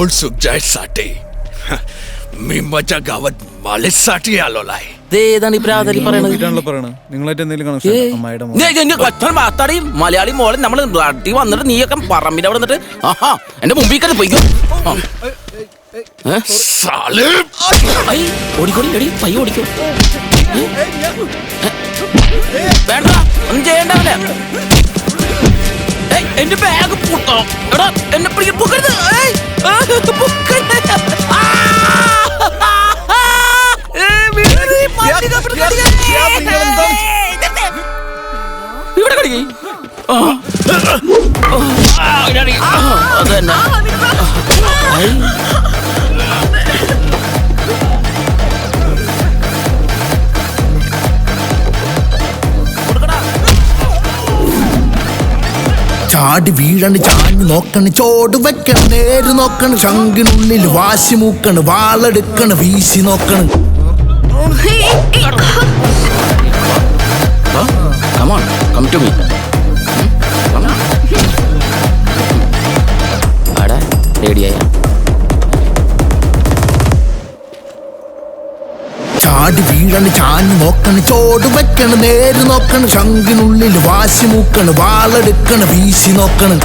उत्सुक जायसाठी मी माझ्या गावात मालेसाठी आलेलो आहे. ഇതേതാണ് ഈ പ്രാതരി പറയണത്? നിങ്ങളായിട്ട് എന്തെങ്കിലും കണക്ഷൻ അമ്മായിയുടെ മാത്താടി മലയാളി മോളെ നമ്മള് നാട്ടിൽ വന്നിട്ട് നീയൊക്കെ പറമ്പിന്റെ അവിടെ നിന്നിട്ട് ആഹാ എന്റെ മുമ്പിൽ കയറി പോയിക്കോ. साले ഓടിക്കോടി എടി പയ്യ ഓടിക്കോ. വേണ്ട ഒന്നും ചെയ്യണ്ടവനെ. എന്റെ ബാഗ് പൂട്ടോ എടാ എന്നെ പൊക്കരുത്. ഇവിടെ കടിക്കേ അത് തന്നെ. ചാടി വീഴണ് ചാഞ്ഞു നോക്കണ് ചോട് വെക്കണ് നേര് നോക്കണ് ശങ്കിനുള്ളിൽ വാശി മൂക്കണ് വാളെടുക്കണ് വീശി നോക്കണ്. Come on, come to me. Come on. ആടാ റെഡിയായ. ചാടി വീഴണ് ചാഞ്ഞു നോക്കണ് ചോട് വെക്കണ് നേര് നോക്കണ് ശങ്കിനുള്ളിൽ വാശി മൂക്കണ് വാളെടുക്കണ് വീശി നോക്കണ്.